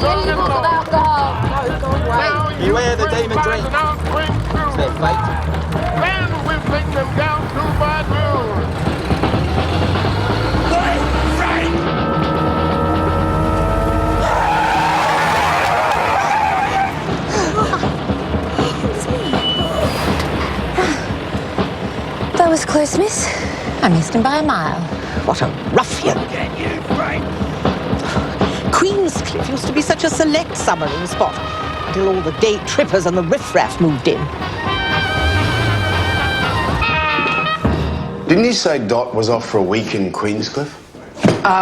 Empty bottles of alcohol. Beware the demon drink. It's their fate. Then we'll take them down to by noon. That was close, miss. I missed him by a mile. What a ruffian. Queenscliff used to be such a select summering spot until all the day trippers and the riffraff moved in. Didn't you say Dot was off for a week in Queenscliff?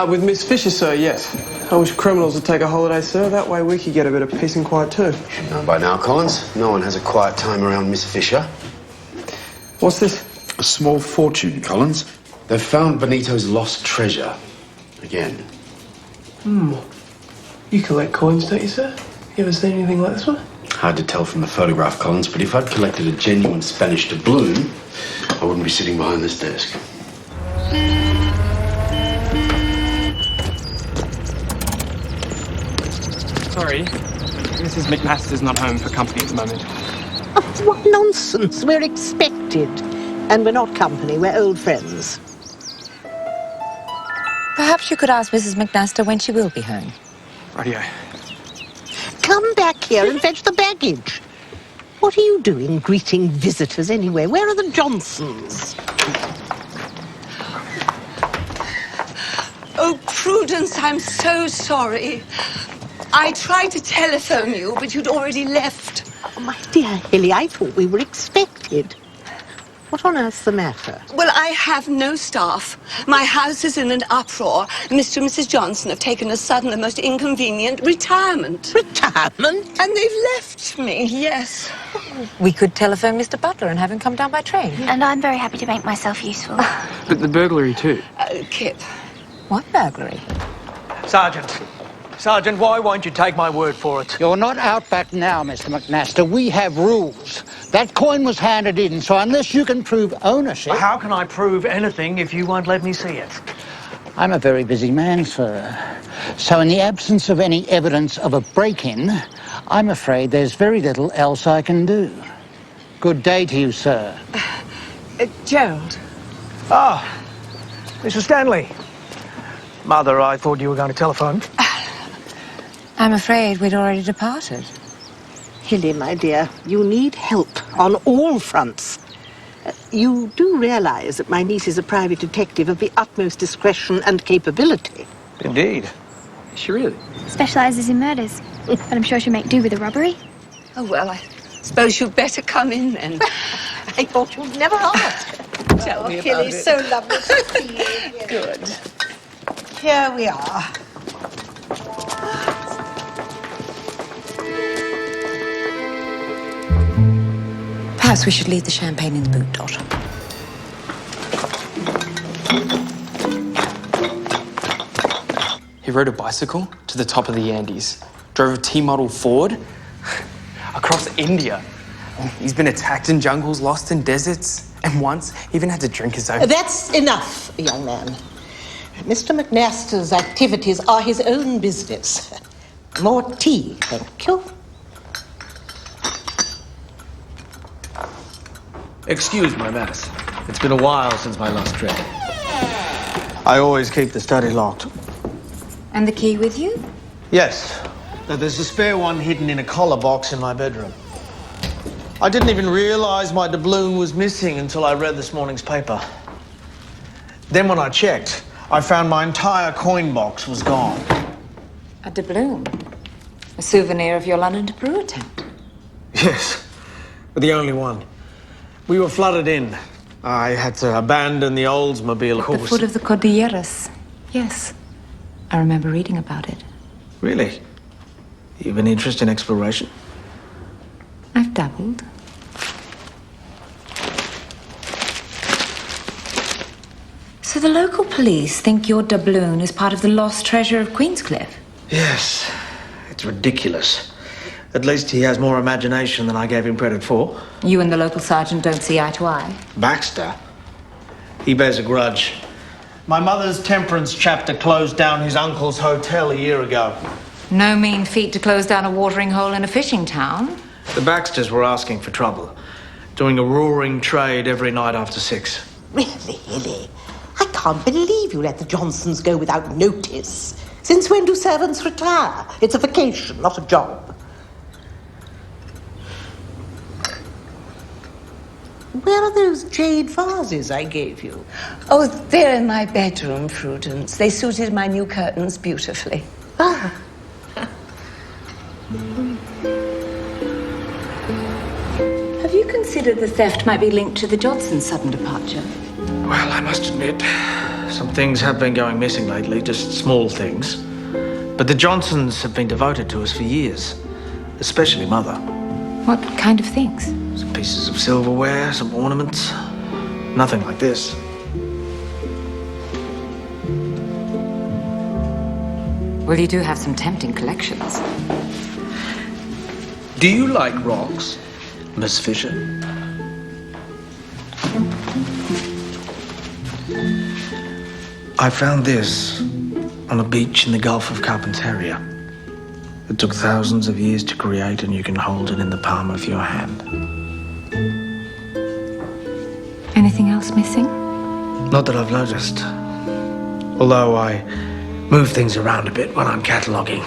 With Miss Fisher, sir, yes. I wish criminals would take a holiday, sir. That way we could get a bit of peace and quiet too. You should know by now, Collins. No one has a quiet time around Miss Fisher. What's this? A small fortune, Collins. They've found Benito's lost treasure. Again. You collect coins, don't you, sir? You ever seen anything like this one? Hard to tell from the photograph, Collins, but if I'd collected a genuine Spanish doubloon, I wouldn't be sitting behind this desk. Sorry, Mrs. McMaster's not home for company at the moment. Oh, what nonsense. We're expected. And we're not company, we're old friends. Perhaps you could ask Mrs. McMaster when she will be home. Rightio. Come back here and fetch the baggage. What are you doing greeting visitors anyway? Where are the Johnsons? Oh, Prudence, I'm so sorry. I tried to telephone you, but you'd already left. Oh, my dear Hilly, I thought we were expected. What on earth's the matter? Well, I have no staff. My house is in an uproar. Mr. and Mrs. Johnson have taken a sudden and most inconvenient retirement. Retirement? And they've left me, yes. We could telephone Mr. Butler and have him come down by train. And I'm very happy to make myself useful. But the burglary too. Kip. What burglary? Sergeant, why won't you take my word for it? You're not out back now, Mr. McMaster. We have rules. That coin was handed in, so unless you can prove ownership... How can I prove anything if you won't let me see it? I'm a very busy man, sir. So in the absence of any evidence of a break-in, I'm afraid there's very little else I can do. Good day to you, sir. Gerald. Ah, Mr. Stanley. Mother, I thought you were going to telephone. I'm afraid we'd already departed. Hilly, my dear, you need help on all fronts. You do realise that my niece is a private detective of the utmost discretion and capability. Indeed. Is she really? Specialises in murders. But I'm sure she'll make do with a robbery. Oh, well, I suppose you'd better come in then. I thought you'd never ask. Oh, Hilly, so lovely to see you. Good. Here we are. Perhaps we should leave the champagne in the boot, Dot. He rode a bicycle to the top of the Andes, drove a T-model Ford across India. He's been attacked in jungles, lost in deserts, and once he even had to drink his own... That's enough, young man. Mr. McMaster's activities are his own business. More tea, thank you. Excuse my mess. It's been a while since my last trip. I always keep the study locked. And the key with you? Yes. There's a spare one hidden in a collar box in my bedroom. I didn't even realise my doubloon was missing until I read this morning's paper. Then when I checked, I found my entire coin box was gone. A doubloon? A souvenir of your London to Peru attempt? Yes, but the only one. We were flooded in. I had to abandon the Oldsmobile course. The foot of the Cordilleras. Yes. I remember reading about it. Really? You've an interest in exploration? I've dabbled. So the local police think your doubloon is part of the lost treasure of Queenscliff? Yes. It's ridiculous. At least he has more imagination than I gave him credit for. You and the local sergeant don't see eye to eye? Baxter? He bears a grudge. My mother's temperance chapter closed down his uncle's hotel a year ago. No mean feat to close down a watering hole in a fishing town. The Baxters were asking for trouble, doing a roaring trade every night after 6. Really? I can't believe you let the Johnsons go without notice. Since when do servants retire? It's a vacation, not a job. Where are those jade vases I gave you? Oh, they're in my bedroom, Prudence. They suited my new curtains beautifully. Ah. Have you considered the theft might be linked to the Johnsons' sudden departure? Well, I must admit, some things have been going missing lately, just small things. But the Johnsons have been devoted to us for years, especially Mother. What kind of things? Some pieces of silverware, some ornaments. Nothing like this. Well, you do have some tempting collections. Do you like rocks, Miss Fisher? I found this on a beach in the Gulf of Carpentaria. It took thousands of years to create, and you can hold it in the palm of your hand. Anything else missing? Not that I've noticed. Although I move things around a bit when I'm cataloguing.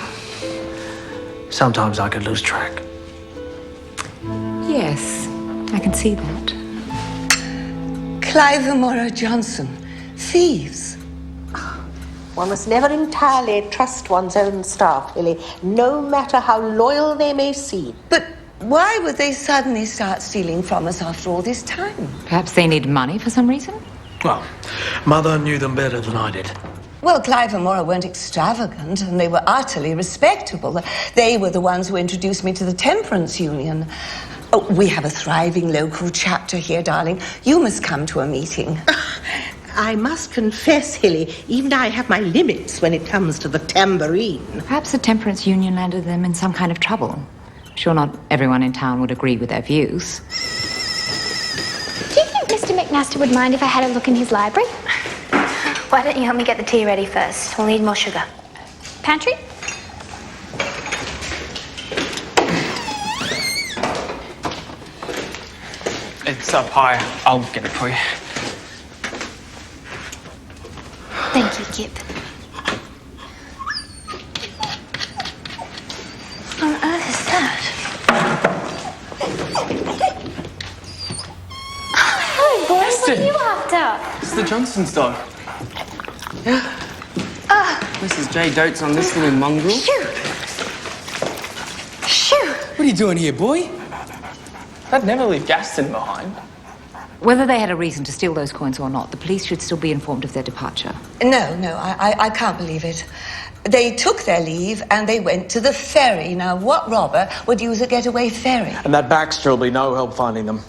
Sometimes I could lose track. Yes, I can see that. Clive and Maura Johnson, thieves. One must never entirely trust one's own staff, Lily, no matter how loyal they may seem. But why would they suddenly start stealing from us after all this time? Perhaps they need money for some reason? Well, Mother knew them better than I did. Well, Clive and Maura weren't extravagant, and they were utterly respectable. They were the ones who introduced me to the Temperance Union. Oh, we have a thriving local chapter here, darling. You must come to a meeting. I must confess, Hilly, even I have my limits when it comes to the tambourine. Perhaps the Temperance Union landed them in some kind of trouble. I'm sure not everyone in town would agree with their views. Do you think Mr. McNaster would mind if I had a look in his library? Why don't you help me get the tea ready first? We'll need more sugar. Pantry? It's up high. I'll get it for you. Thank you, Kip. What on earth is that? Oh, boy, what are you after? It's the Johnson's dog. Mrs. J dotes on this little mongrel. Shoo! Shoo! What are you doing here, boy? I'd never leave Gaston behind. Whether they had a reason to steal those coins or not, the police should still be informed of their departure. No, I can't believe it. They took their leave and they went to the ferry. Now, what robber would use a getaway ferry? And that Baxter will be no help finding them.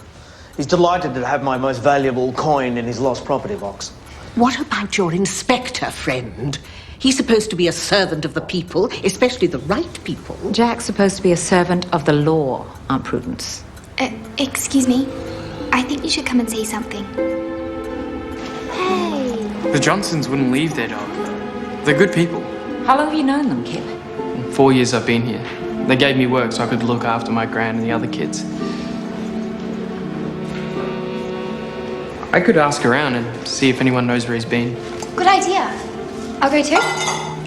He's delighted to have my most valuable coin in his lost property box. What about your inspector friend? He's supposed to be a servant of the people, especially the right people. Jack's supposed to be a servant of the law, Aunt Prudence. Excuse me. I think you should come and see something. Hey. The Johnsons wouldn't leave their dog. They're good people. How long have you known them, Kip? 4 years I've been here. They gave me work so I could look after my gran and the other kids. I could ask around and see if anyone knows where he's been. Good idea. I'll go too.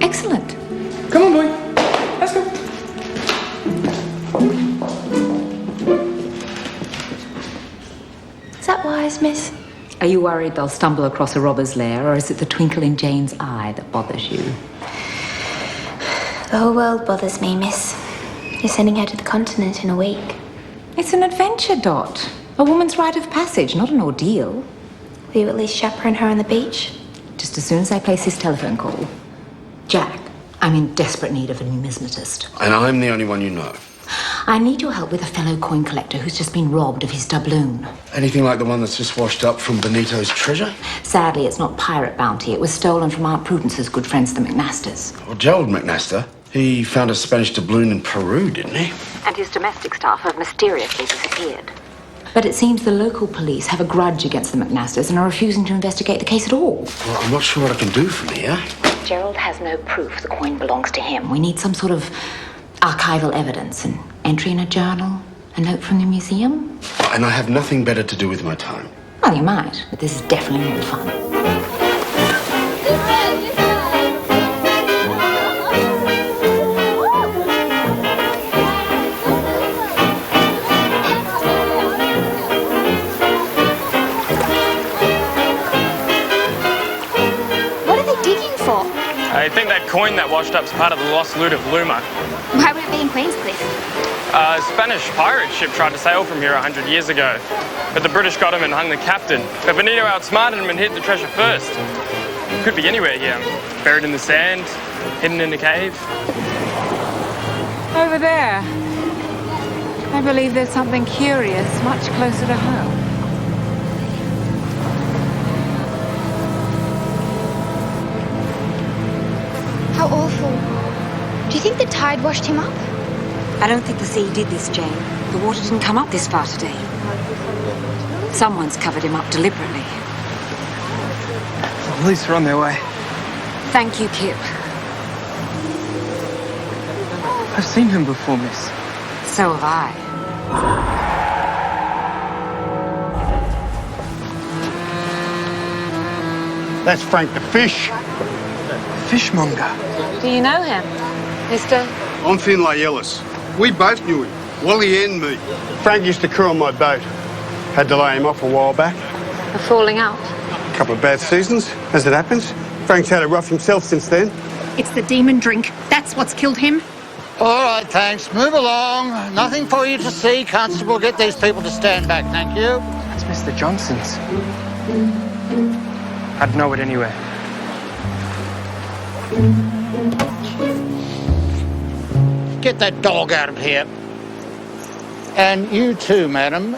Excellent. Come on, boy. Let's go. Is that wise, miss? Are you worried they'll stumble across a robber's lair, or is it the twinkle in Jane's eye that bothers you? The whole world bothers me, miss. You're sending her to the continent in a week. It's an adventure, Dot. A woman's rite of passage, not an ordeal. Will you at least chaperone her on the beach? Just as soon as I place his telephone call. Jack, I'm in desperate need of a numismatist. And I'm the only one you know. I need your help with a fellow coin collector who's just been robbed of his doubloon. Anything like the one that's just washed up from Benito's treasure? Sadly, it's not pirate bounty. It was stolen from Aunt Prudence's good friends, the McNasters. Well, Gerald McNaster, he found a Spanish doubloon in Peru, didn't he? And his domestic staff have mysteriously disappeared. But it seems the local police have a grudge against the McNasters and are refusing to investigate the case at all. Well, I'm not sure what I can do from here. Gerald has no proof the coin belongs to him. We need some sort of archival evidence, an entry in a journal, a note from the museum. And I have nothing better to do with my time. Well, you might, but this is definitely more fun. I think that coin that washed up is part of the lost loot of Luma. Why would it be in Queenscliff? A Spanish pirate ship tried to sail from here 100 years ago, but the British got him and hung the captain. But Benito outsmarted him and hid the treasure first. Could be anywhere here. Buried in the sand, hidden in a cave. Over there. I believe there's something curious much closer to home. How awful. Do you think the tide washed him up? I don't think the sea did this, Jane. The water didn't come up this far today. Someone's covered him up deliberately. The police are on their way. Thank you, Kip. I've seen him before, miss. So have I. That's Frank the Fish. Fishmonger. Do you know him, Mr.? I'm Finlay Ellis. We both knew him, Wally and me. Frank used to crew on my boat. Had to lay him off a while back. A falling out. A couple of bad seasons, as it happens. Frank's had a rough himself since then. It's the demon drink. That's what's killed him. All right, thanks. Move along. Nothing for you to see. Constable, get these people to stand back, thank you. That's Mr. Johnson's. I'd know it anyway. Get that dog out of here. And you too, madam.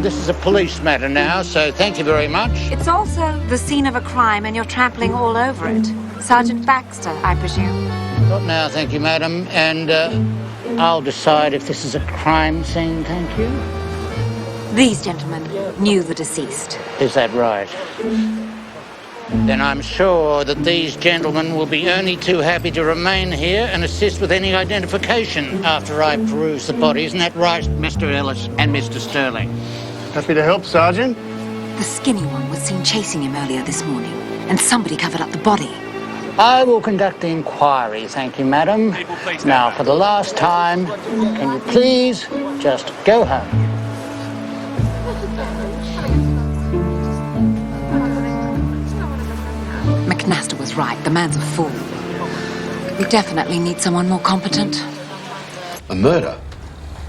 This is a police matter now, so thank you very much. It's also the scene of a crime and you're trampling all over it. Sergeant Baxter, I presume. Not now, thank you, madam. And I'll decide if this is a crime scene, thank you. These gentlemen knew the deceased. Is that right? Then I'm sure that these gentlemen will be only too happy to remain here and assist with any identification after I peruse the body. Isn't that right, Mr. Ellis and Mr. Sterling? Happy to help, Sergeant. The skinny one was seen chasing him earlier this morning, and somebody covered up the body. I will conduct the inquiry, thank you, madam. Now, for the last time, can you please just go home? McNaster was right. The man's a fool. We definitely need someone more competent. A murder?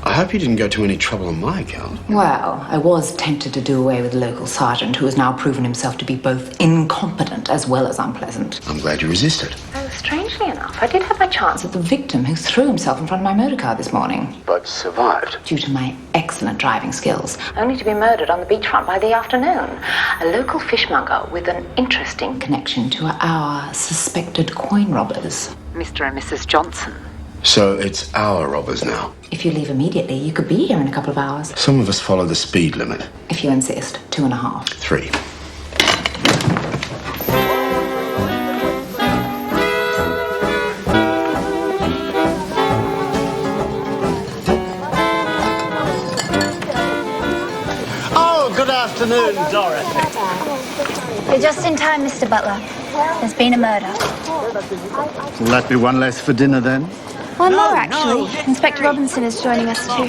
I hope you didn't go to any trouble on my account. Well, I was tempted to do away with the local sergeant, who has now proven himself to be both incompetent as well as unpleasant. I'm glad you resisted. Oh, strangely enough, I did have my chance at the victim who threw himself in front of my motor car this morning. But survived. Due to my excellent driving skills, only to be murdered on the beachfront by the afternoon. A local fishmonger with an interesting connection to our suspected coin robbers. Mr. and Mrs. Johnson. So it's our robbers now. If you leave immediately, you could be here in a couple of hours. Some of us follow the speed limit. If you insist, 2.5. 3. Oh, good afternoon, Dorothy. You're just in time, Mr. Butler. There's been a murder. Will that be one less for dinner then? One more, actually. Inspector Robinson is joining us too.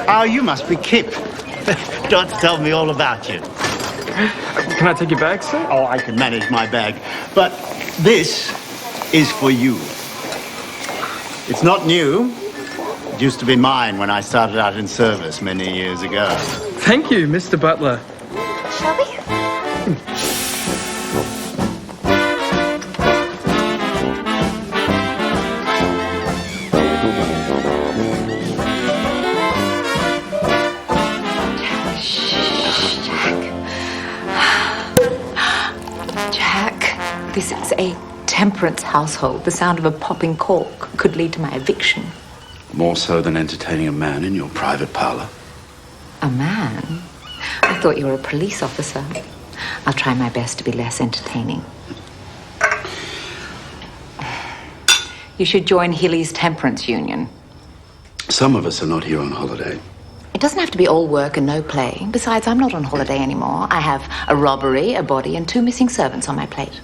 Oh, you must be Kip. Dot told me all about you. Can I take your bag, sir? Oh, I can manage my bag. But this is for you. It's not new. It used to be mine when I started out in service many years ago. Thank you, Mr. Butler. Shall we? Jack, this is a temperance household. The sound of a popping cork could lead to my eviction. More so than entertaining a man in your private parlour. A man? I thought you were a police officer. I'll try my best to be less entertaining. You should join Hilly's Temperance Union. Some of us are not here on holiday. It doesn't have to be all work and no play. Besides, I'm not on holiday anymore. I have a robbery, a body, and 2 missing servants on my plate.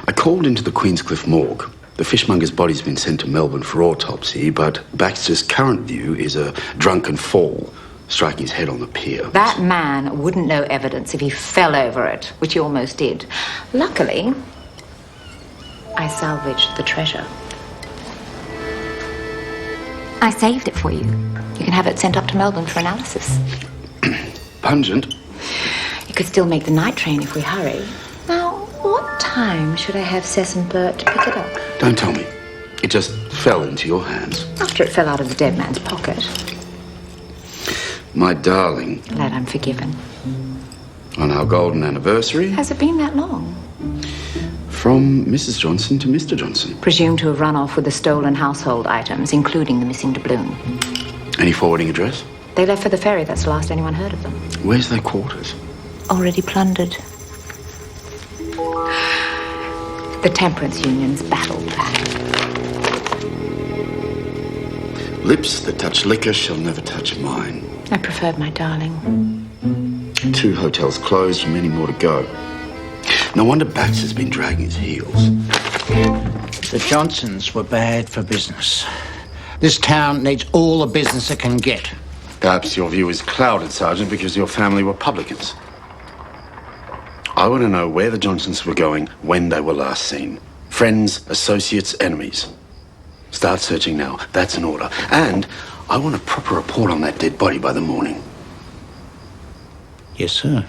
I called into the Queenscliff morgue. The fishmonger's body's been sent to Melbourne for autopsy, but Baxter's current view is a drunken fall, striking his head on the pier. That man wouldn't know evidence if he fell over it, which he almost did. Luckily, I salvaged the treasure. I saved it for you. You can have it sent up to Melbourne for analysis. Pungent. You could still make the night train if we hurry. Now, what time should I have S02E03 to pick it up? Don't tell me. It just fell into your hands. After it fell out of the dead man's pocket. My darling. Glad I'm forgiven. On our golden anniversary. Has it been that long? From Mrs. Johnson to Mr. Johnson. Presumed to have run off with the stolen household items, including the missing doubloon. Any forwarding address? They left for the ferry. That's the last anyone heard of them. Where's their quarters? Already plundered. The Temperance Union's battle plan. Lips that touch liquor shall never touch mine. I preferred my darling. 2 hotels closed, many more to go. No wonder Baxter's been dragging his heels. The Johnsons were bad for business. This town needs all the business it can get. Perhaps your view is clouded, Sergeant, because your family were publicans. I want to know where the Johnsons were going when they were last seen. Friends, associates, enemies. Start searching now. That's an order. And I want a proper report on that dead body by the morning. Yes, sir.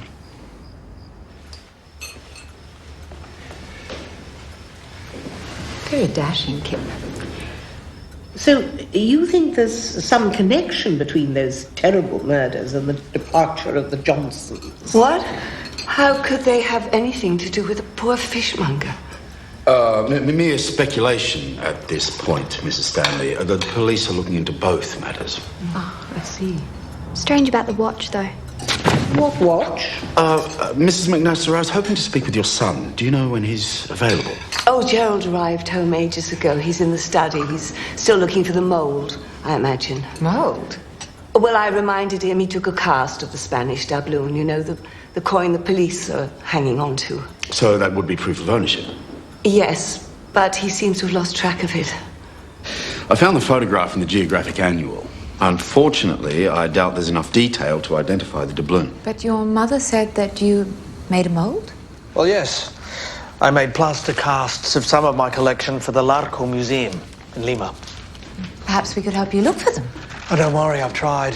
Very dashing, Kip. So, you think there's some connection between those terrible murders and the departure of the Johnsons? What? How could they have anything to do with a poor fishmonger? Mere speculation at this point, Mrs. Stanley. The police are looking into both matters. Oh, I see. Strange about the watch, though. What watch? Mrs. McNaster, I was hoping to speak with your son. Do you know when he's available? Oh, Gerald arrived home ages ago. He's in the study. He's still looking for the mould, I imagine. Mould? Well, I reminded him he took a cast of the Spanish doubloon, you know, the coin the police are hanging on to. So that would be proof of ownership? Yes, but he seems to have lost track of it. I found the photograph in the Geographic Annual. Unfortunately, I doubt there's enough detail to identify the doubloon. But your mother said that you made a mould? Well, yes. I made plaster casts of some of my collection for the Larco Museum in Lima. Perhaps we could help you look for them. Oh, don't worry, I've tried.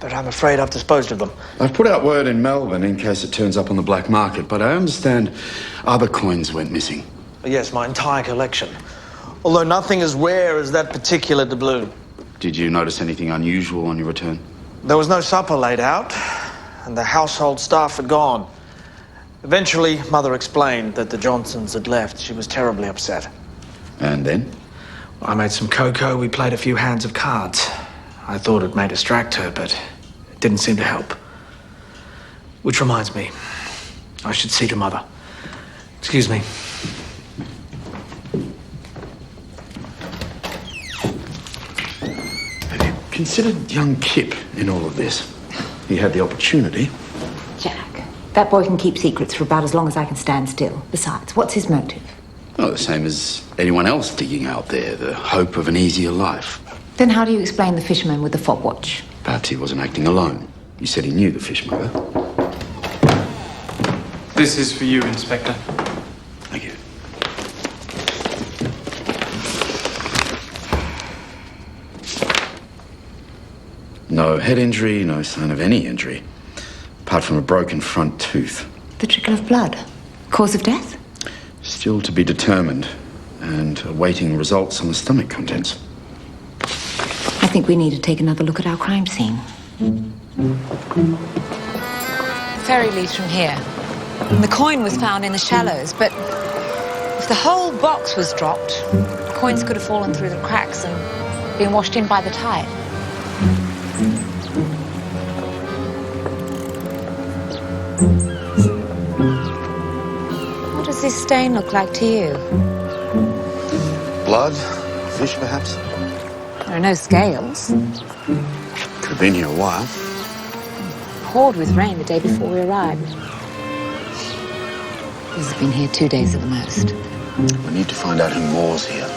But I'm afraid I've disposed of them. I've put out word in Melbourne in case it turns up on the black market, but I understand other coins went missing. Yes, my entire collection. Although nothing as rare as that particular doubloon. Did you notice anything unusual on your return? There was no supper laid out, and the household staff had gone. Eventually, Mother explained that the Johnsons had left. She was terribly upset. And then? I made some cocoa. We played a few hands of cards. I thought it may distract her, but it didn't seem to help. Which reminds me, I should see to Mother. Excuse me. Have you considered young Kip in all of this? He had the opportunity. Jack, that boy can keep secrets for about as long as I can stand still. Besides, what's his motive? Oh, the same as anyone else digging out there, the hope of an easier life. Then how do you explain the fisherman with the fob watch? Perhaps he wasn't acting alone. You said he knew the fishmonger. This is for you, Inspector. Thank you. No head injury, no sign of any injury, apart from a broken front tooth. The trickle of blood. Cause of death? Still to be determined, and awaiting results on the stomach contents. I think we need to take another look at our crime scene. The ferry leaves from here. And the coin was found in the shallows, but if the whole box was dropped, coins could have fallen through the cracks and been washed in by the tide. this stain look like to you? Blood? Fish, perhaps? There are no scales. Could have been here a while. Poured with rain the day before we arrived. This has been here 2 days at the most. We need to find out who moors here.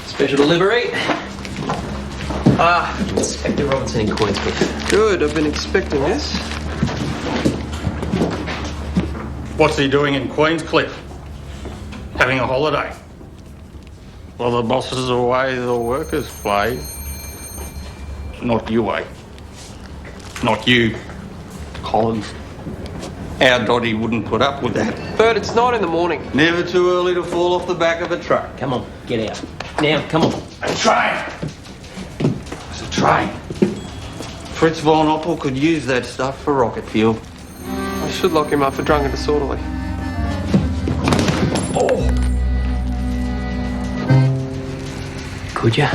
Special delivery. Inspector Robertson in Queenscliff. Good, I've been expecting this. What's he doing in Queenscliff? Having a holiday? Well, the boss is away, the workers play. Not you, eh? Not you, Collins. Our Dottie wouldn't put up with that. Bert, it's 9 in the morning. Never too early to fall off the back of a truck. Come on, get out. Now, come on. A train! It's a train. Fritz von Oppel could use that stuff for rocket fuel. I should lock him up for drunk and disorderly. Oh! Could ya?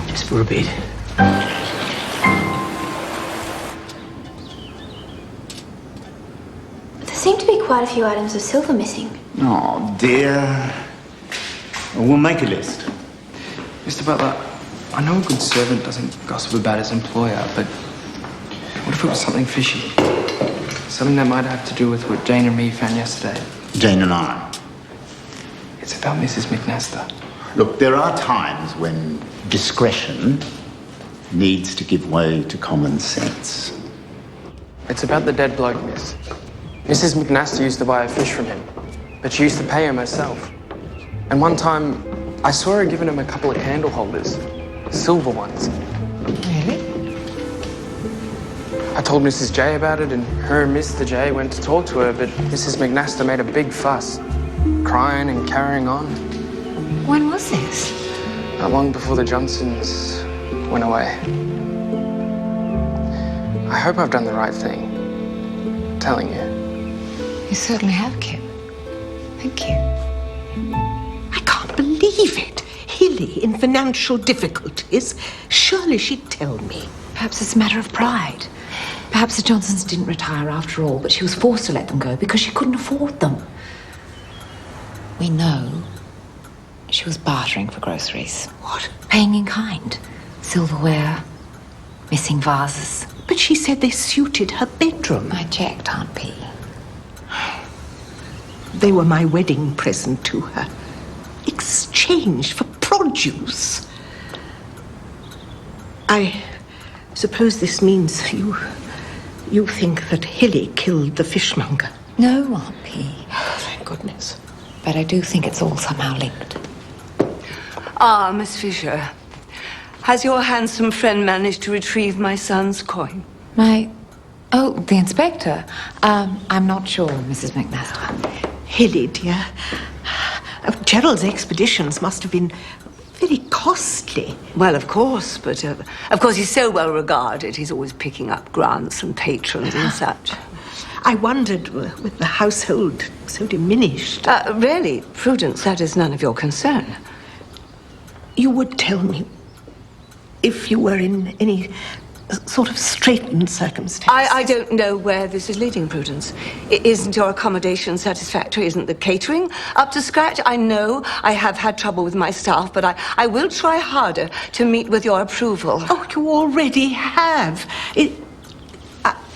Just for a bit. There seem to be quite a few items of silver missing. Oh, dear. We'll make a list. Mr. Butler, I know a good servant doesn't gossip about his employer, but what if it was something fishy? Something that might have to do with what Jane and me found yesterday. Jane and I. It's about Mrs. McNaster. Look, there are times when discretion needs to give way to common sense. It's about the dead bloke, miss. Mrs. McNaster used to buy a fish from him, but she used to pay him herself. And one time, I saw her giving him a couple of candle holders, silver ones. Really? I told Mrs. J about it, and her and Mr. J went to talk to her, but Mrs. McNaster made a big fuss, crying and carrying on. When was this? Not long before the Johnsons went away. I hope I've done the right thing, telling you. You certainly have, Kip. Thank you. I can't believe it. Hilly in financial difficulties. Surely she'd tell me. Perhaps it's a matter of pride. Perhaps the Johnsons didn't retire after all, but she was forced to let them go because she couldn't afford them. We know she was bartering for groceries. What? Paying in kind. Silverware, missing vases. But she said they suited her bedroom. I checked, Aunt P. They were my wedding present to her. Exchanged for produce. I suppose this means you think that Hilly killed the fishmonger. No, Aunt P. Thank goodness. But I do think it's all somehow linked. Ah, Miss Fisher. Has your handsome friend managed to retrieve my son's coin? Oh, the inspector? I'm not sure, Mrs. McNaster. Hilly, dear. Gerald's expeditions must have been very costly. Well, of course, but of course he's so well regarded. He's always picking up grants from patrons and such. I wondered, with the household so diminished. Really, Prudence, that is none of your concern. You would tell me if you were in any sort of straitened circumstance. I don't know where this is leading, Prudence. Isn't your accommodation satisfactory? Isn't the catering up to scratch? I know I have had trouble with my staff, but I will try harder to meet with your approval. Oh, you already have.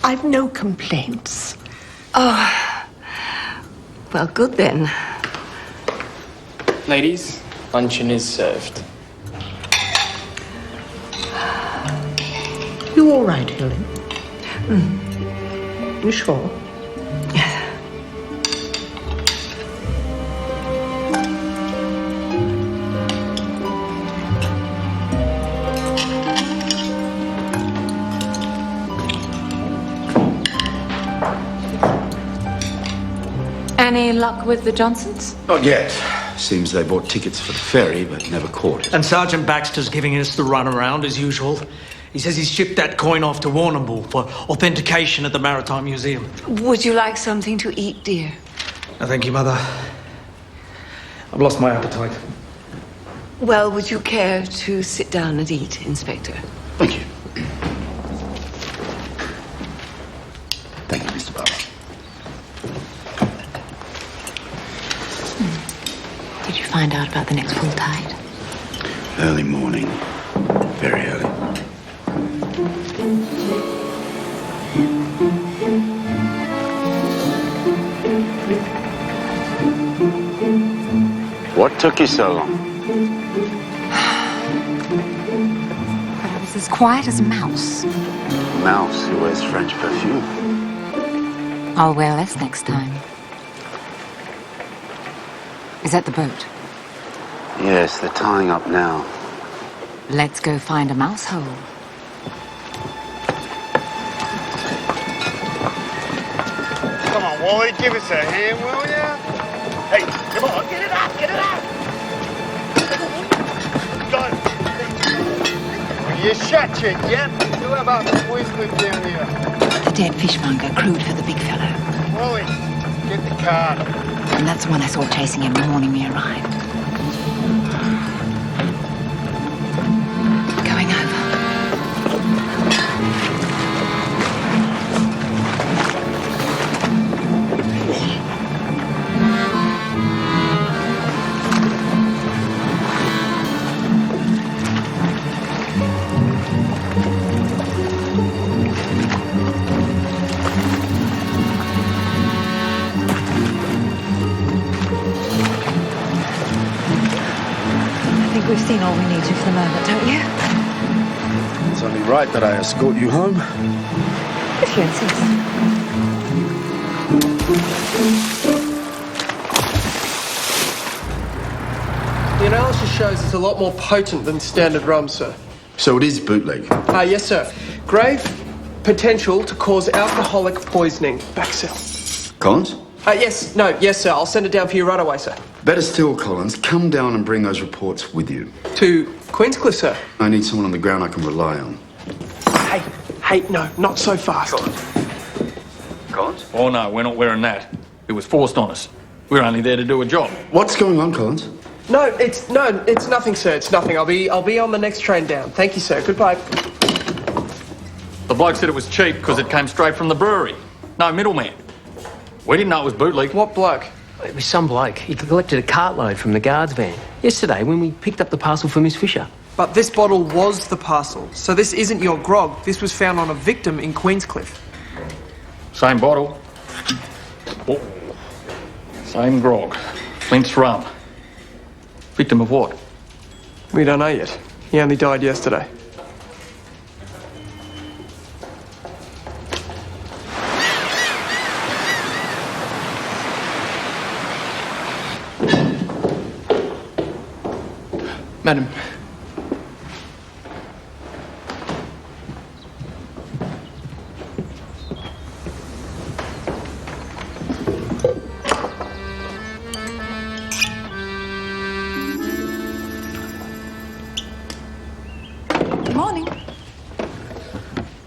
I've no complaints. Oh, well, good then. Ladies, luncheon is served. You all right, Hilly? You sure? Any luck with the Johnsons? Not yet. Seems they bought tickets for the ferry, but never caught it. And Sergeant Baxter's giving us the runaround as usual. He says he's shipped that coin off to Warrnambool for authentication at the Maritime Museum. Would you like something to eat, dear? No, thank you, Mother. I've lost my appetite. Well, would you care to sit down and eat, Inspector? Thank you. Thank you, Mr. Barber. Did you find out about the next full tide? Early morning. Very early. What took you so long? But I was as quiet as a mouse. Mouse who wears French perfume. I'll wear less next time. Is that the boat? Yes, they're tying up now. Let's go find a mouse hole. Come on, Wally, give us a hand, will ya? Hey, come on, get it up, get it up! Go! Are you shut yet, yeah? What about the Queenscliff down here? The dead fishmonger crewed for the big fellow. Wally, get the car. And that's the one I saw chasing him the morning we arrived. Going over. We've seen all we need to for the moment, don't you? It's only right that I escort you home. If you insist. The analysis shows it's a lot more potent than standard rum, sir. So it is bootleg? Yes, sir. Grave potential to cause alcoholic poisoning. Back cell. Collins? Yes, sir. I'll send it down for you right away, sir. Better still, Collins, come down and bring those reports with you. To Queenscliff, sir. I need someone on the ground I can rely on. Hey, no, not so fast. Collins? Oh, no, we're not wearing that. It was forced on us. We're only there to do a job. What's going on, Collins? No, it's nothing, sir. It's nothing. I'll be on the next train down. Thank you, sir. Goodbye. The bloke said it was cheap because it came straight from the brewery. No middleman. We didn't know it was bootleg. What bloke? It was some bloke. He collected a cartload from the guards van yesterday when we picked up the parcel for Miss Fisher. But this bottle was the parcel, so this isn't your grog. This was found on a victim in Queenscliff. Same bottle. Oh. Same grog. Flint's rum. Victim of what? We don't know yet. He only died yesterday. Madam. Good morning.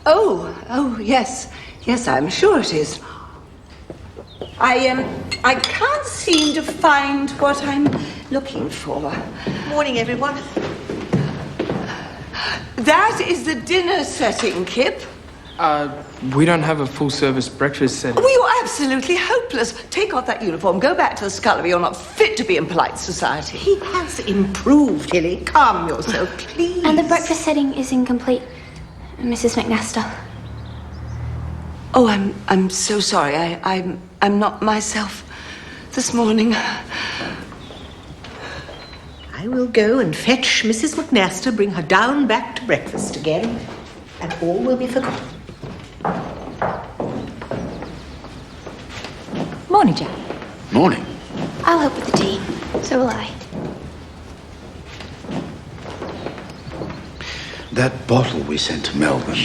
Oh, yes. Yes, I'm sure it is. I can't seem to find what I'm looking for. Morning, everyone. That is the dinner setting, Kip. We don't have a full-service breakfast setting. Oh, you're absolutely hopeless. Take off that uniform, go back to the scullery. You're not fit to be in polite society. He has improved, Hilly. Calm yourself, please. And the breakfast setting is incomplete, Mrs. McNaster. Oh, I'm so sorry. I'm not myself this morning. I will go and fetch Mrs. McNaster, bring her down back to breakfast again, and all will be forgotten. Morning, Jack. Morning. I'll help with the tea. So will I. That bottle we sent to Melbourne.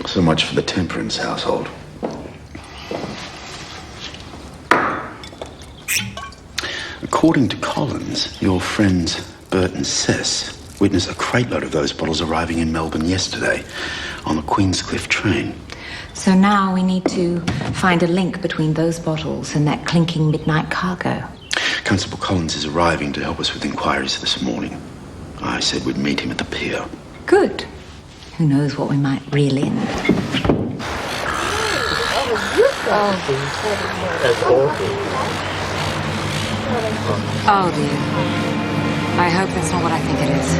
So much for the temperance household. According to Collins, your friends Burt and Sess witnessed a crate load of those bottles arriving in Melbourne yesterday on the Queenscliff train. So now we need to find a link between those bottles and that clinking midnight cargo. Constable Collins is arriving to help us with inquiries this morning. I said we'd meet him at the pier. Good. Who knows what we might reel in. Oh dear. I hope that's not what I think it is.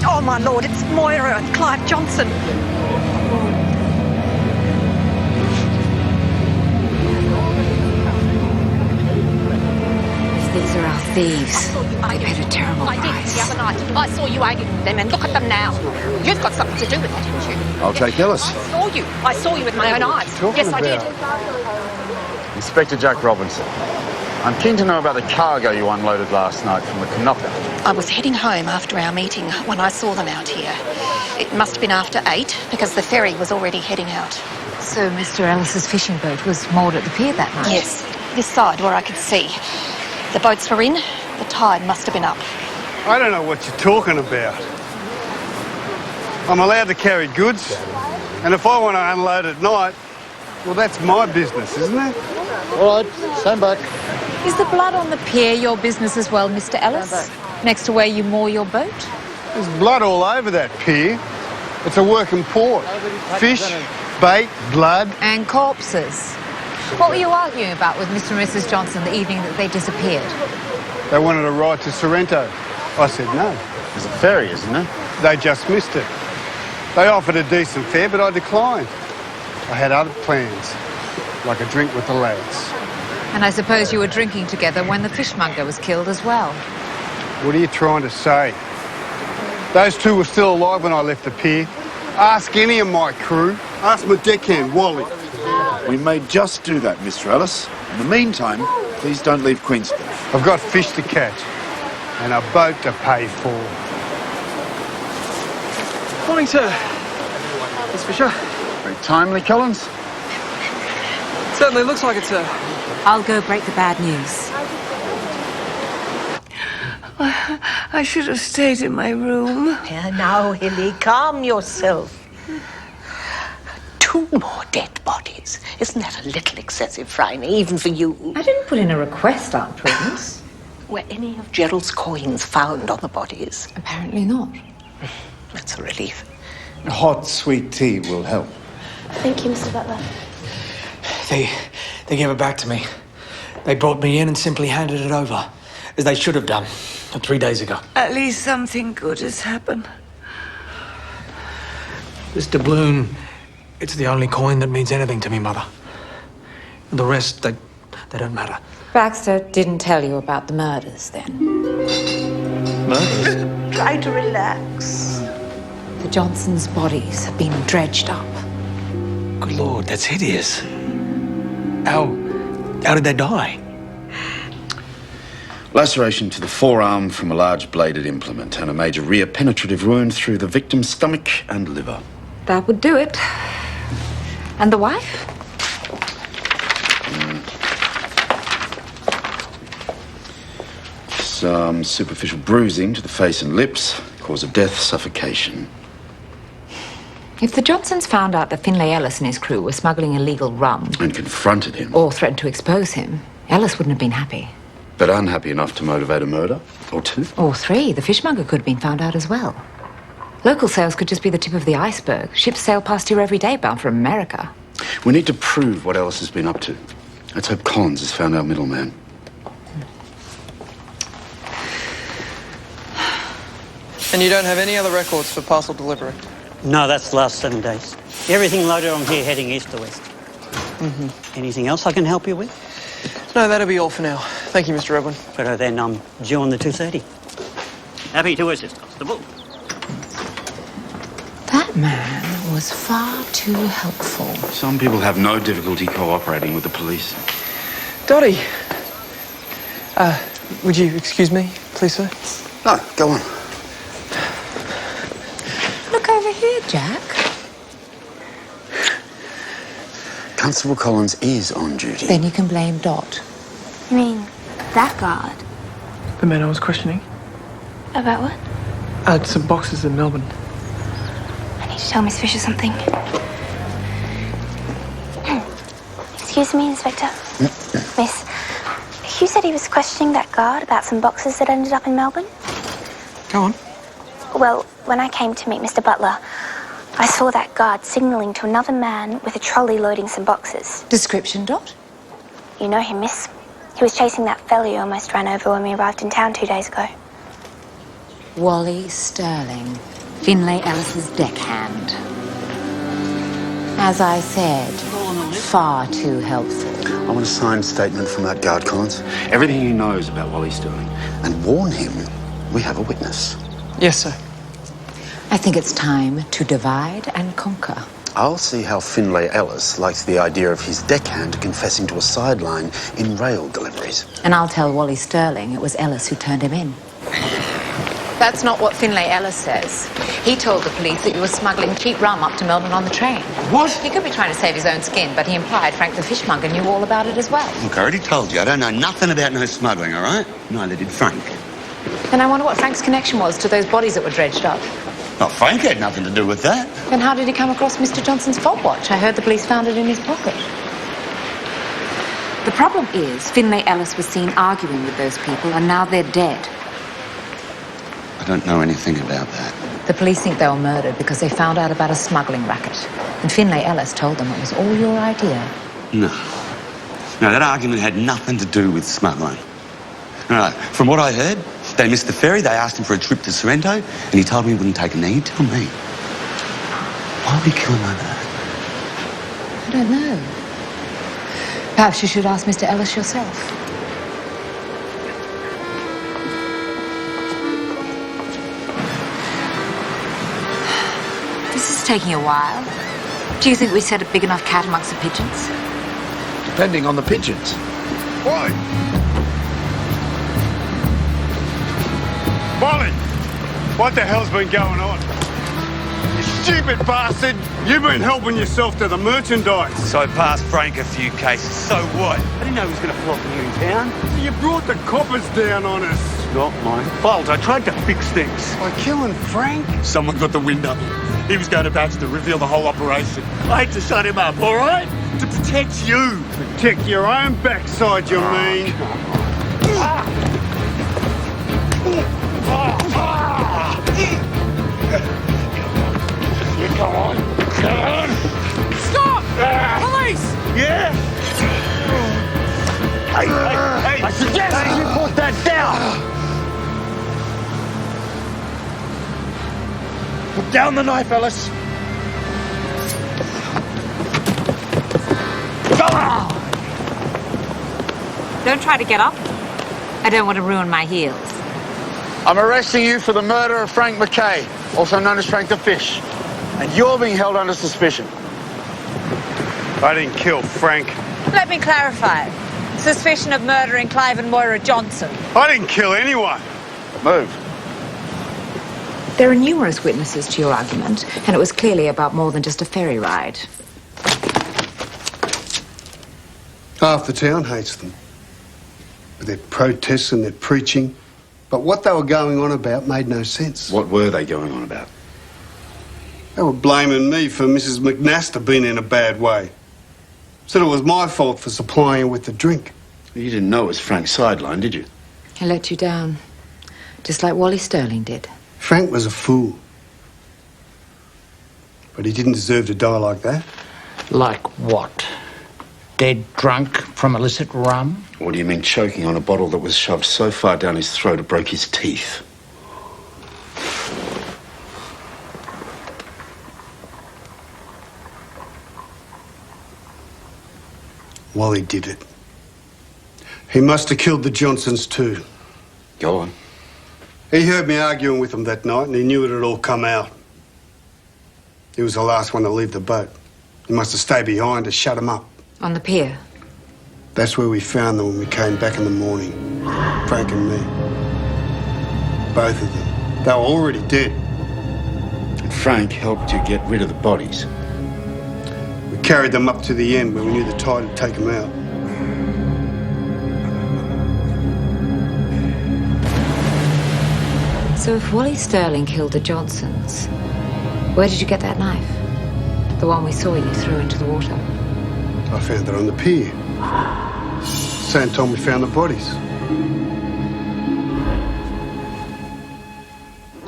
Oh, my lord, it's Moira and Clive Johnson. If these are our thieves, they paid a terrible price. I did the other night. I saw you arguing with them, and look at them now. You've got something to do with it, didn't you? I'll take Ellis. I saw you with my own eyes. Yes, I did. Inspector Jack Robinson. I'm keen to know about the cargo you unloaded last night from the Canopy. I was heading home after our meeting when I saw them out here. It must have been after 8 because the ferry was already heading out. So Mr. Ellis's fishing boat was moored at the pier that night? Yes, this side where I could see. The boats were in, the tide must have been up. I don't know what you're talking about. I'm allowed to carry goods, and if I want to unload at night, well, that's my business, isn't it? All right, stand back. Is the blood on the pier your business as well, Mr. Ellis? Next to where you moor your boat? There's blood all over that pier. It's a working port. Fish, bait, blood. And corpses. What were you arguing about with Mr. and Mrs. Johnson the evening that they disappeared? They wanted a ride to Sorrento. I said no. There's a ferry, isn't there? They just missed it. They offered a decent fare, but I declined. I had other plans, like a drink with the lads. And I suppose you were drinking together when the fishmonger was killed as well. What are you trying to say? Those two were still alive when I left the pier. Ask any of my crew. Ask my deckhand, Wally. We may just do that, Mr. Ellis. In the meantime, please don't leave Queenscliff. I've got fish to catch and a boat to pay for. Morning, sir. Miss Fisher. Very timely, Collins. Certainly looks like it, sir. I'll go break the bad news. I should have stayed in my room. Now, Hilly, calm yourself. 2 more dead bodies. Isn't that a little excessive, Phryne, even for you? I didn't put in a request, Aunt Prudence. Were any of Gerald's coins found on the bodies? Apparently not. That's a relief. Hot, sweet tea will help. Thank you, Mr. Butler. They gave it back to me. They brought me in and simply handed it over, as they should have done 3 days ago. At least something good has happened. This doubloon, it's the only coin that means anything to me, Mother. The rest, they don't matter. Baxter didn't tell you about the murders, then? Murders? Try to relax. The Johnsons' bodies have been dredged up. Good Lord, that's hideous. How did they die? Laceration to the forearm from a large bladed implement and a major rear penetrative wound through the victim's stomach and liver. That would do it. And the wife? Some superficial bruising to the face and lips, cause of death, suffocation. If the Johnsons found out that Finlay Ellis and his crew were smuggling illegal rum... And confronted him. Or threatened to expose him, Ellis wouldn't have been happy. But unhappy enough to motivate a murder? Or 2? Or 3. The fishmonger could have been found out as well. Local sales could just be the tip of the iceberg. Ships sail past here every day bound for America. We need to prove what Ellis has been up to. Let's hope Collins has found our middleman. And you don't have any other records for parcel delivery? No, that's the last 7 days. Everything loaded on here heading east to west. Mm-hmm. Anything else I can help you with? No, that'll be all for now. Thank you, Mr. Edwin. But then I'm due on the 2:30. Happy to assist, Constable. That man was far too helpful. Some people have no difficulty cooperating with the police. Dottie. Would you excuse me, please, sir? No, go on. Look over here, Jack. Constable Collins is on duty. Then you can blame Dot. You mean that guard? The man I was questioning. About what? I had some boxes in Melbourne. I need to tell Miss Fisher something. Excuse me, Inspector. Miss, Hugh said he was questioning that guard about some boxes that ended up in Melbourne. Go on. Well, when I came to meet Mr. Butler, I saw that guard signalling to another man with a trolley loading some boxes. Description, Dot? You know him, miss. He was chasing that fella you almost ran over when we arrived in town 2 days ago. Wally Sterling, Finlay Ellis's deckhand. As I said, far too helpful. I want a signed statement from that guard, Collins. Everything he knows about Wally Sterling. And warn him we have a witness. Yes, sir. I think it's time to divide and conquer. I'll see how Finlay Ellis likes the idea of his deckhand confessing to a sideline in rail deliveries. And I'll tell Wally Sterling it was Ellis who turned him in. That's not what Finlay Ellis says. He told the police that you were smuggling cheap rum up to Melbourne on the train. What? He could be trying to save his own skin, but he implied Frank the fishmonger knew all about it as well. Look, I already told you, I don't know nothing about no smuggling, all right? Neither did Frank. Then I wonder what Frank's connection was to those bodies that were dredged up. Well, Frank had nothing to do with that. Then how did he come across Mr. Johnson's fob watch? I heard the police found it in his pocket. The problem is, Finlay Ellis was seen arguing with those people, and now they're dead. I don't know anything about that. The police think they were murdered because they found out about a smuggling racket. And Finlay Ellis told them it was all your idea. No. No, that argument had nothing to do with smuggling. No, from what I heard, they missed the ferry, they asked him for a trip to Sorrento, and he told me he wouldn't take it. Now, you tell me, why would he kill him like that? I don't know. Perhaps you should ask Mr. Ellis yourself. This is taking a while. Do you think we set a big enough cat amongst the pigeons? Depending on the pigeons. Why? Molly! What the hell's been going on? You stupid bastard! You've been helping yourself to the merchandise. So I passed Frank a few cases. So what? I didn't know he was going to flop you in town. So you brought the coppers down on us. Not my fault. I tried to fix things. By killing Frank? Someone got the wind up him. He was going to Baxter to reveal the whole operation. I had to shut him up, all right? To protect you. Protect your own backside, you mean? Come on. Come on. Stop! Police! Yeah? Hey, I suggest you put that down. Put down the knife, Ellis. Don't try to get up. I don't want to ruin my heels. I'm arresting you for the murder of Frank McKay, also known as Frank the Fish. And you're being held under suspicion. I didn't kill Frank. Let me clarify. Suspicion of murdering Clive and Moira Johnson. I didn't kill anyone. Move. There are numerous witnesses to your argument, and it was clearly about more than just a ferry ride. Half the town hates them. With their protests and their preaching. But what they were going on about made no sense. What were they going on about? They were blaming me for Mrs. McNaster being in a bad way. Said it was my fault for supplying her with the drink. You didn't know it was Frank's sideline, did you? He let you down, just like Wally Sterling did. Frank was a fool. But he didn't deserve to die like that. Like what? Dead drunk from illicit rum? What do you mean choking on a bottle that was shoved so far down his throat it broke his teeth? Wally did it. He must have killed the Johnsons too. Go on. He heard me arguing with them that night and he knew it had all come out. He was the last one to leave the boat. He must have stayed behind to shut him up. On the pier? That's where we found them when we came back in the morning. Frank and me. Both of them. They were already dead. And Frank helped you get rid of the bodies. We carried them up to the end where we knew the tide would take them out. So if Wally Sterling killed the Johnsons, where did you get that knife? The one we saw you throw into the water? I found it on the pier. Same time we found the bodies.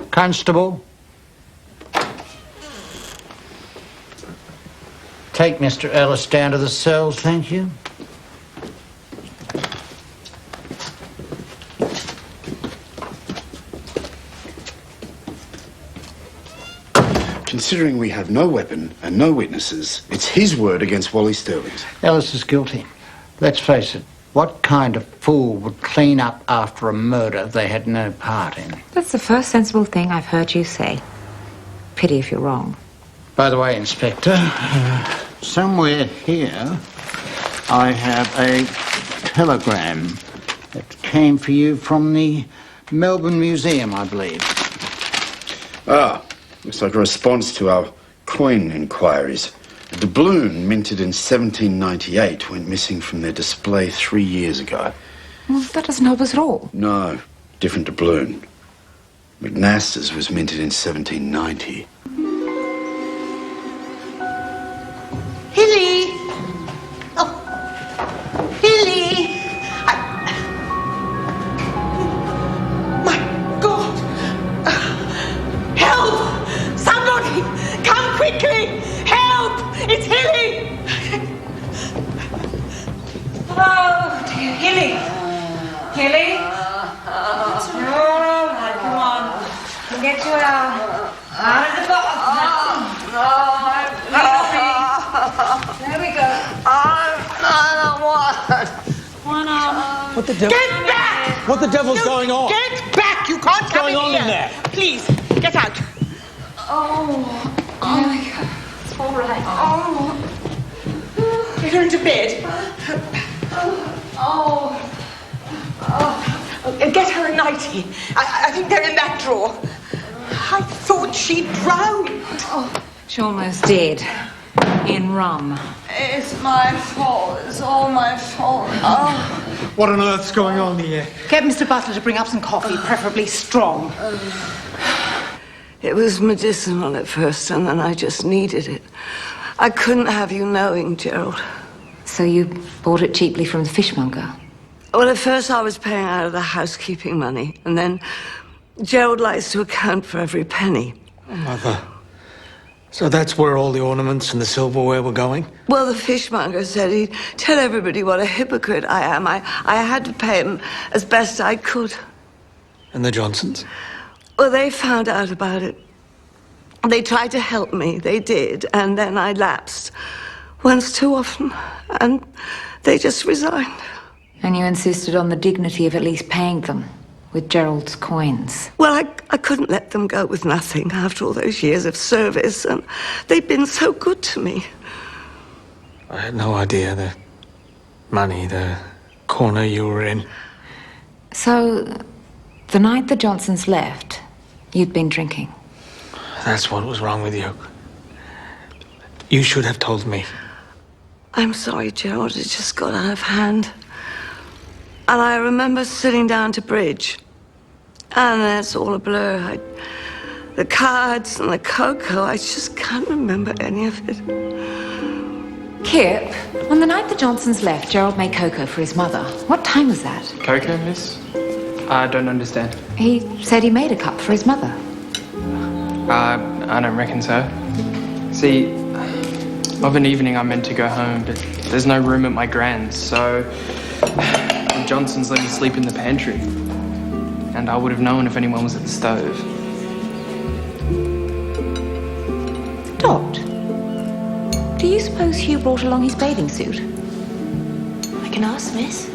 Constable. Take Mr. Ellis down to the cells, thank you. Considering we have no weapon and no witnesses, it's his word against Wally Sterling's. Ellis is guilty. Let's face it, what kind of fool would clean up after a murder they had no part in? That's the first sensible thing I've heard you say. Pity if you're wrong. By the way, Inspector, somewhere here I have a telegram that came for you from the Melbourne Museum, I believe. Ah, looks like a response to our coin inquiries. A doubloon minted in 1798 went missing from their display 3 years ago. Well, that doesn't help us at all. No, different doubloon. McNaster's was minted in 1790. Hilly! Oh, Hilly! My God! Help! Somebody! Come quickly! Help! It's Hilly! Oh, dear. Hilly! Hilly? You're all right. Come on. We'll get you out of the box now. There we go. One arm. What the devil? Get back! What the devil's going on? Get back! You can't What's come going on here. in there? Please, get out. Oh, there we go. It's all right. Oh. Get her into bed. Get her a nightie. I think they're in that drawer. I thought she drowned. Oh, she almost did. In rum. It's my fault. It's all my fault. Oh. What on earth's going on here? Get Mr. Butler to bring up some coffee, preferably strong. It was medicinal at first, and then I just needed it. I couldn't have you knowing, Gerald. So you bought it cheaply from the fishmonger? Well, at first I was paying out of the housekeeping money, and then Gerald likes to account for every penny. Mother. So that's where all the ornaments and the silverware were going? Well, the fishmonger said he'd tell everybody what a hypocrite I am. I had to pay him as best I could. And the Johnsons? Well, they found out about it. They tried to help me, they did, and then I lapsed. Once too often, and they just resigned. And you insisted on the dignity of at least paying them with Gerald's coins. Well, I couldn't let them go with nothing after all those years of service, and they'd been so good to me. I had no idea the money, the corner you were in. So, the night the Johnsons left, you'd been drinking. That's what was wrong with you. You should have told me. I'm sorry, Gerald, it just got out of hand. And I remember sitting down to bridge, and it's all a blur. The cards and the cocoa, I just can't remember any of it. Kip, on the night the Johnsons left, Gerald made cocoa for his mother. What time was that? Cocoa, miss? I don't understand. He said he made a cup for his mother. I don't reckon so. See, of an evening I'm meant to go home, but there's no room at my grand's, so the Johnsons let me sleep in the pantry. And I would have known if anyone was at the stove. Dot, do you suppose Hugh brought along his bathing suit? I can ask, miss.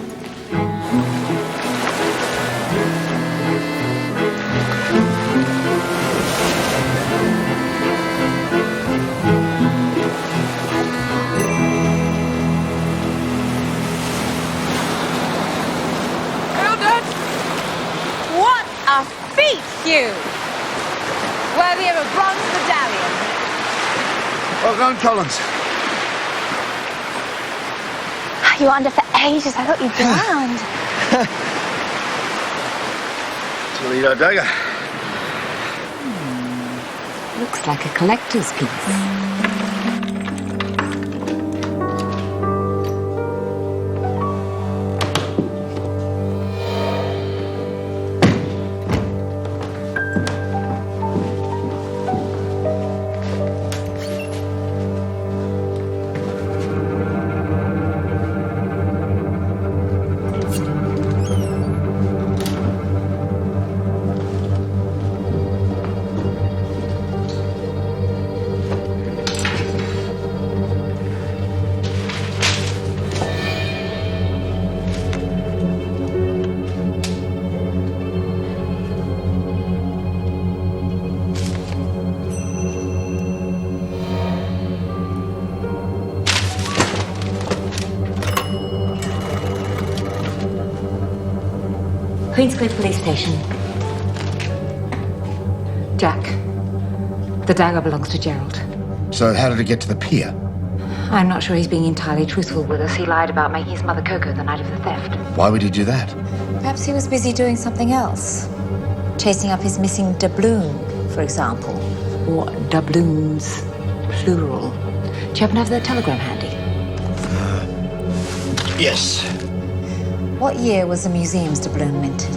What a feat, Hugh! Worthy of a bronze medallion. Well done, Collins. You were under for ages. I thought you drowned. Toledo dagger. Looks like a collector's piece. Queenscliff Police Station. Jack, the dagger belongs to Gerald. So how did it get to the pier? I'm not sure he's being entirely truthful with us. He lied about making his mother cocoa the night of the theft. Why would he do that? Perhaps he was busy doing something else. Chasing up his missing doubloon, for example. Or doubloons, plural. Do you happen to have the telegram handy? Yes. What year was the museum's doubloon minted?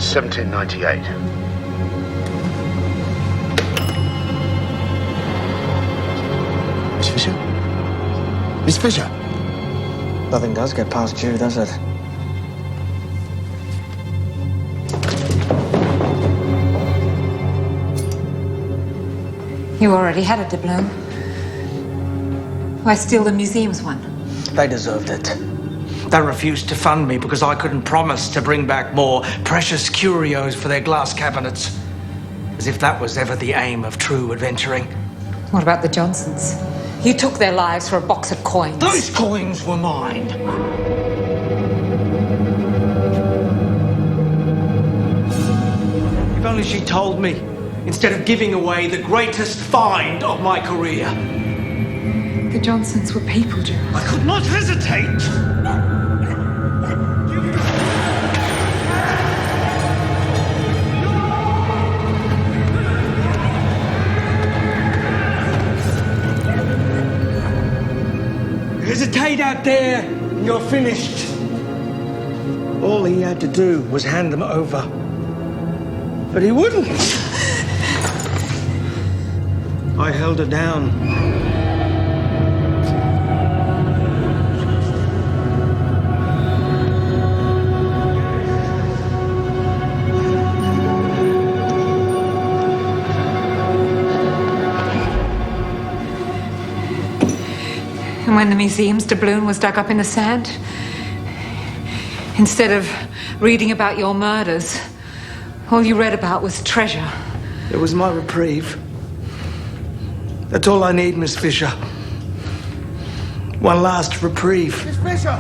1798. Miss Fisher? Miss Fisher? Nothing does get past you, does it? You already had a doubloon. Why steal the museum's one? They deserved it. They refused to fund me because I couldn't promise to bring back more precious curios for their glass cabinets. As if that was ever the aim of true adventuring. What about the Johnsons? You took their lives for a box of coins. Those coins were mine. If only she told me, instead of giving away the greatest find of my career. The Johnsons were people, Gerald. I could not hesitate. Hesitate out there, and you're finished. All he had to do was hand them over. But he wouldn't. I held her down. And when the museum's doubloon was dug up in the sand, instead of reading about your murders, all you read about was treasure. It was my reprieve. That's all I need, Miss Fisher. One last reprieve. Miss Fisher!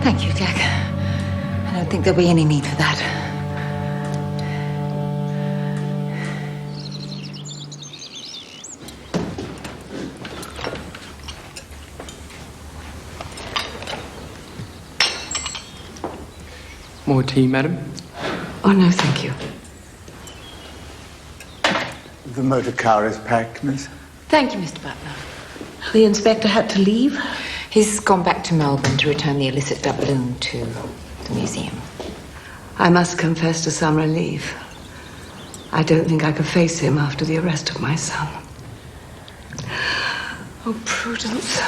Thank you, Jack. I don't think there'll be any need for that. More tea, madam? Oh, no, thank you. The motor car is packed, miss. Thank you, Mr. Butler. The inspector had to leave? He's gone back to Melbourne to return the illicit doubloon to the museum. I must confess to some relief. I don't think I could face him after the arrest of my son. Oh, Prudence.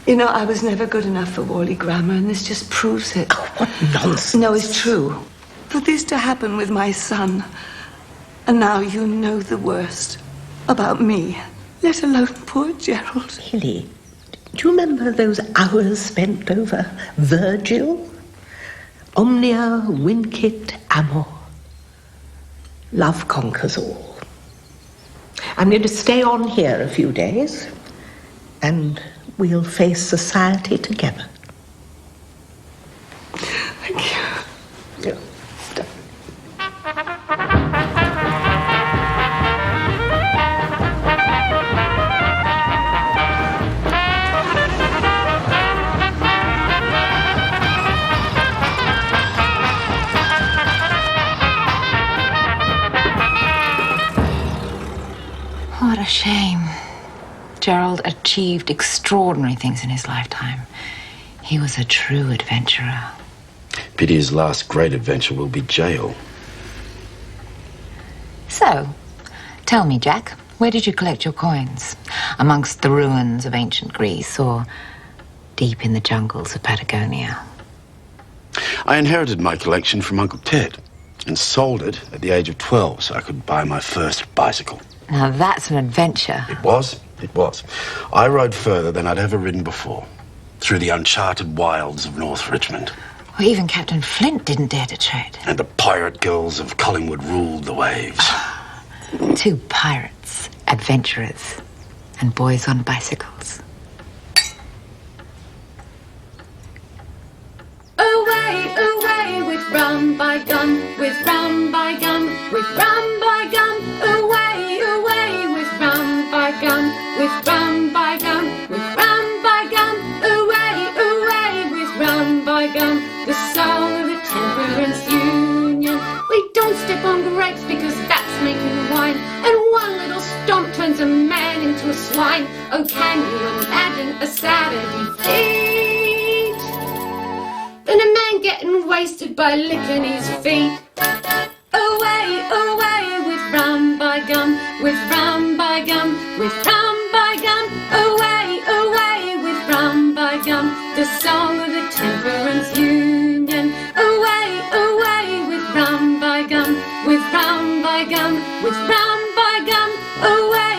You know, I was never good enough for Worley Grammar, and this just proves it. Oh, what nonsense. No, it's true. For this to happen with my son, and now you know the worst about me, let alone poor Gerald. Hilly, do you remember those hours spent over Virgil? Omnia vincit amor. Love conquers all. I'm going to stay on here a few days, and we'll face society together. Thank you. Yeah. a shame. Gerald achieved extraordinary things in his lifetime. He was a true adventurer. Pity his last great adventure will be jail. So, tell me, Jack, where did you collect your coins? Amongst the ruins of ancient Greece or deep in the jungles of Patagonia? I inherited my collection from Uncle Ted and sold it at the age of 12 so I could buy my first bicycle. Now that's an adventure. It was. I rode further than I'd ever ridden before, through the uncharted wilds of North Richmond. Well, even Captain Flint didn't dare to tread. And the pirate girls of Collingwood ruled the waves. Two pirates, adventurers, and boys on bicycles. Away, away with rum by gun, with rum by gun, with rum by gun. Away, away with rum by gun, with rum by gun, with rum by gun. Away, away with rum by gun. The song of the Temperance Union. We don't step on grapes because that's making wine, and one little stomp turns a man into a swine. Oh, can you imagine a Saturday feat? Then a man getting wasted by licking his feet. Away, away with rum by gum, with rum by gum, with rum by gum. Away, away with rum by gum. The song of the Temperance Union. Away, away with rum by gum, with rum by gum, with rum by gum. Away.